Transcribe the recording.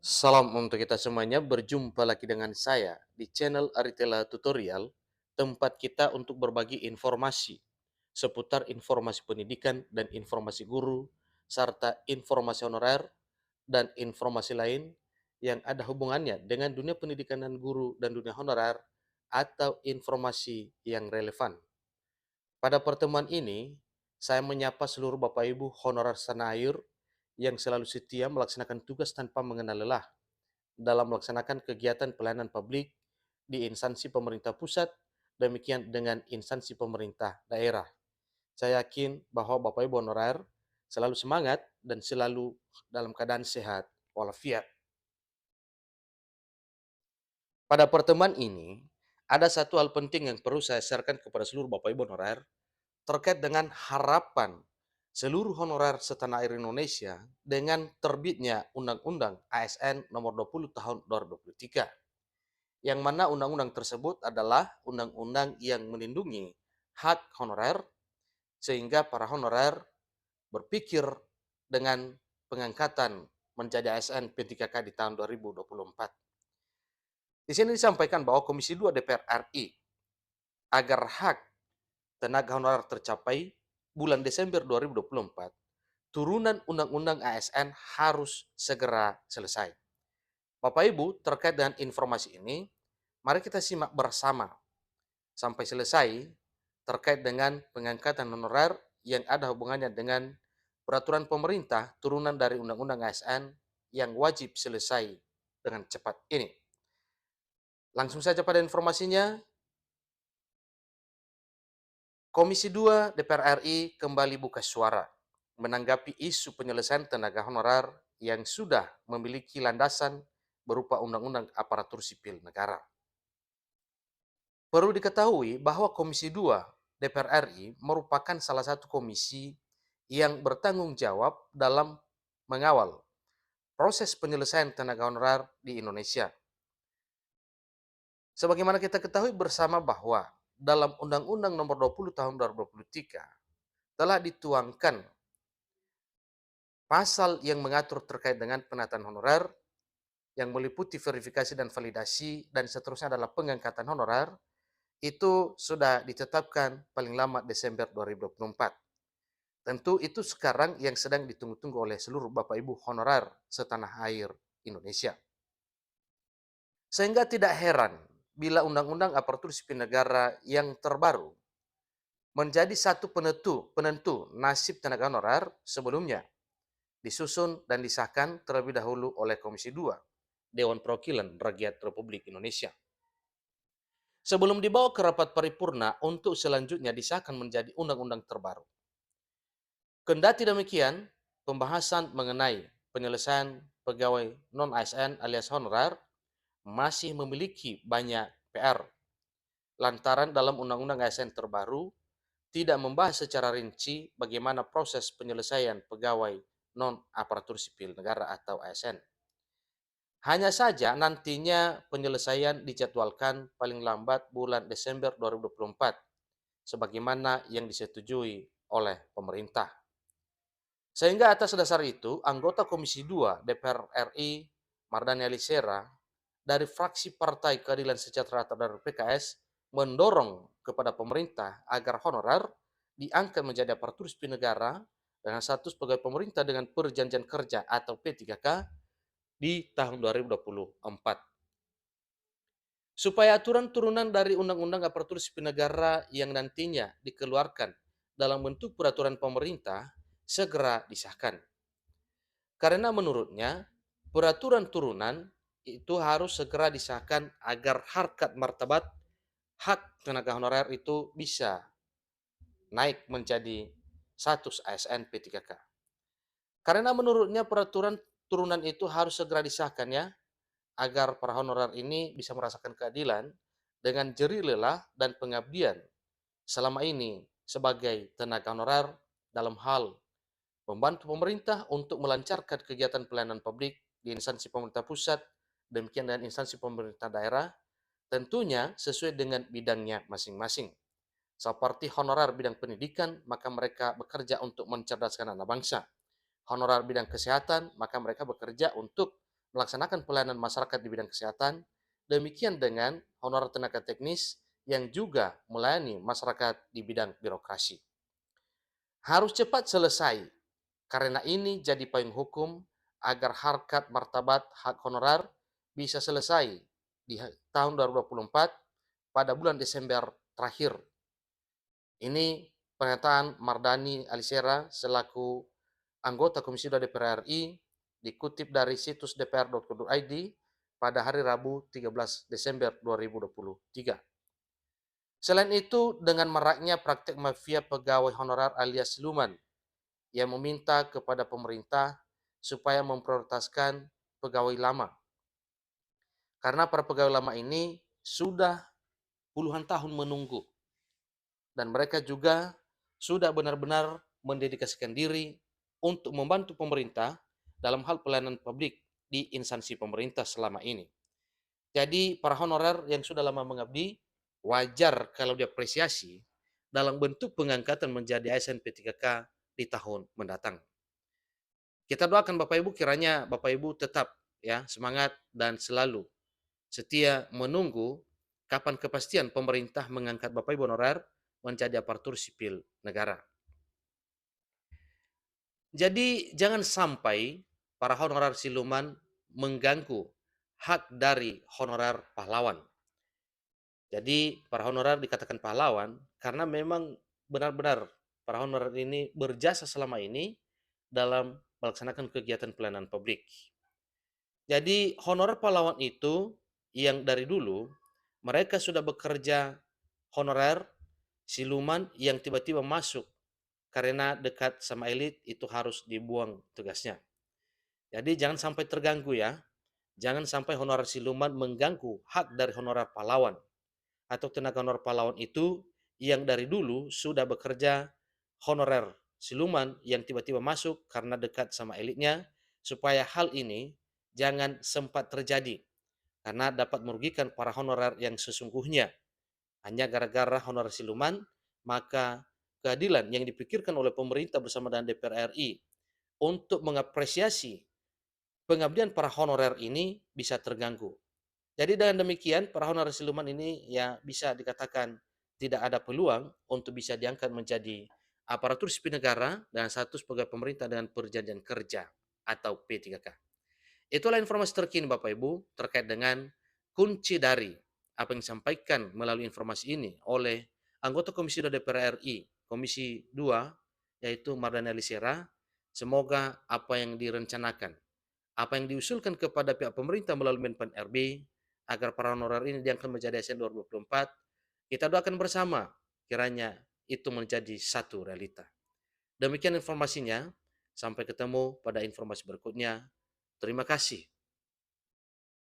Salam untuk kita semuanya, berjumpa lagi dengan saya di channel Aritela Tutorial, tempat kita untuk berbagi informasi seputar informasi pendidikan dan informasi guru, serta informasi honorer dan informasi lain yang ada hubungannya dengan dunia pendidikan dan guru dan dunia honorer atau informasi yang relevan. Pada pertemuan ini, saya menyapa seluruh Bapak Ibu honorer setanah air yang selalu setia melaksanakan tugas tanpa mengenal lelah dalam melaksanakan kegiatan pelayanan publik di instansi pemerintah pusat, demikian dengan instansi pemerintah daerah. Saya yakin bahwa Bapak Ibu honorer selalu semangat dan selalu dalam keadaan sehat walafiat. Pada pertemuan ini, ada satu hal penting yang perlu saya sharekan kepada seluruh Bapak Ibu honorer terkait dengan harapan seluruh honorer setanah air Indonesia dengan terbitnya Undang-Undang ASN Nomor 20 Tahun 2023. Yang mana undang-undang tersebut adalah undang-undang yang melindungi hak honorer sehingga para honorer berpikir dengan pengangkatan menjadi ASN P3K di tahun 2024. Di sini disampaikan bahwa Komisi 2 DPR RI agar hak tenaga honorer tercapai bulan Desember 2024, turunan Undang-Undang ASN harus segera selesai. Bapak Ibu, terkait dengan informasi ini, mari kita simak bersama sampai selesai terkait dengan pengangkatan honorer yang ada hubungannya dengan peraturan pemerintah turunan dari Undang-Undang ASN yang wajib selesai dengan cepat ini. Langsung saja pada informasinya, Komisi 2 DPR RI kembali buka suara menanggapi isu penyelesaian tenaga honorer yang sudah memiliki landasan berupa Undang-Undang Aparatur Sipil Negara. Perlu diketahui bahwa Komisi 2 DPR RI merupakan salah satu komisi yang bertanggung jawab dalam mengawal proses penyelesaian tenaga honorer di Indonesia. Sebagaimana kita ketahui bersama bahwa dalam Undang-Undang Nomor 20 Tahun 2023 telah dituangkan pasal yang mengatur terkait dengan penataan honorer yang meliputi verifikasi dan validasi dan seterusnya adalah pengangkatan honorer itu sudah ditetapkan paling lama Desember 2024. Tentu itu sekarang yang sedang ditunggu-tunggu oleh seluruh Bapak Ibu honorer setanah air Indonesia. Sehingga tidak heran bila Undang-Undang Aparatur Sipil Negara yang terbaru menjadi satu penentu nasib tenaga honorer sebelumnya disusun dan disahkan terlebih dahulu oleh Komisi 2 Dewan Perwakilan Rakyat Republik Indonesia. Sebelum dibawa ke rapat paripurna untuk selanjutnya disahkan menjadi undang-undang terbaru. Kendati demikian, pembahasan mengenai penyelesaian pegawai non-ASN alias honorer masih memiliki banyak PR. Lantaran dalam Undang-Undang ASN terbaru tidak membahas secara rinci bagaimana proses penyelesaian pegawai non-aparatur sipil negara atau ASN. Hanya saja nantinya penyelesaian dijadwalkan paling lambat bulan Desember 2024, sebagaimana yang disetujui oleh pemerintah. Sehingga atas dasar itu, anggota Komisi 2 DPR RI, Mardani Alisera, dari fraksi Partai Keadilan Sejahtera atau dari PKS, mendorong kepada pemerintah agar honorer diangkat menjadi aparatur sipil negara dengan status pegawai pemerintah dengan perjanjian kerja atau P3K di tahun 2024. Supaya aturan turunan dari Undang-Undang Aparatur Sipil Negara yang nantinya dikeluarkan dalam bentuk peraturan pemerintah segera disahkan. Karena menurutnya, peraturan turunan itu harus segera disahkan agar harkat martabat hak tenaga honorer itu bisa naik menjadi status ASN P3K. Karena menurutnya peraturan turunan itu harus segera disahkan ya, agar para honorer ini bisa merasakan keadilan dengan jerih lelah dan pengabdian selama ini sebagai tenaga honorer dalam hal membantu pemerintah untuk melancarkan kegiatan pelayanan publik di instansi pemerintah pusat, demikian dengan instansi pemerintah daerah, tentunya sesuai dengan bidangnya masing-masing. Seperti honorer bidang pendidikan, maka mereka bekerja untuk mencerdaskan anak bangsa. Honorer bidang kesehatan, maka mereka bekerja untuk melaksanakan pelayanan masyarakat di bidang kesehatan, demikian dengan honorer tenaga teknis yang juga melayani masyarakat di bidang birokrasi. Harus cepat selesai, karena ini jadi payung hukum agar harkat martabat hak honorer bisa selesai di tahun 2024 pada bulan Desember terakhir. Ini pernyataan Mardani Alisera selaku anggota Komisi 2 DPR RI dikutip dari situs dpr.go.id pada hari Rabu 13 Desember 2023. Selain itu, dengan maraknya praktek mafia pegawai honorer alias siluman yang meminta kepada pemerintah supaya memprioritaskan pegawai lama. Karena para pegawai lama ini sudah puluhan tahun menunggu dan mereka juga sudah benar-benar mendedikasikan diri untuk membantu pemerintah dalam hal pelayanan publik di instansi pemerintah selama ini. Jadi para honorer yang sudah lama mengabdi, wajar kalau diapresiasi dalam bentuk pengangkatan menjadi ASN P3K di tahun mendatang. Kita doakan Bapak Ibu kiranya Bapak Ibu tetap ya semangat dan selalu setia menunggu kapan kepastian pemerintah mengangkat Bapak Ibu honorer menjadi aparatur sipil negara. Jadi jangan sampai para honorer siluman mengganggu hak dari honorer pahlawan. Jadi para honorer dikatakan pahlawan karena memang benar-benar para honorer ini berjasa selama ini dalam melaksanakan kegiatan pelayanan publik. Jadi honorer pahlawan itu yang dari dulu mereka sudah bekerja honorer siluman yang tiba-tiba masuk karena dekat sama elit itu harus dibuang tugasnya. Jadi jangan sampai terganggu ya. Jangan sampai honorer siluman mengganggu hak dari honorer pahlawan atau tenaga honorer pahlawan itu yang dari dulu sudah bekerja honorer siluman yang tiba-tiba masuk karena dekat sama elitnya, supaya hal ini jangan sempat terjadi karena dapat merugikan para honorer yang sesungguhnya. Hanya gara-gara honorer siluman, maka keadilan yang dipikirkan oleh pemerintah bersama dengan DPR RI untuk mengapresiasi pengabdian para honorer ini bisa terganggu. Jadi dengan demikian para honorer siluman ini ya bisa dikatakan tidak ada peluang untuk bisa diangkat menjadi aparatur sipil negara dan status pegawai pemerintah dengan perjanjian kerja atau P3K. Itulah informasi terkini Bapak Ibu terkait dengan kunci dari apa yang disampaikan melalui informasi ini oleh anggota Komisi 2 DPR RI, Komisi 2 yaitu Mardani Alisera. Semoga apa yang direncanakan, apa yang diusulkan kepada pihak pemerintah melalui Menpan RB agar para honorer ini diangkat menjadi ASN 2024, kita doakan bersama kiranya itu menjadi satu realita. Demikian informasinya, sampai ketemu pada informasi berikutnya. Terima kasih.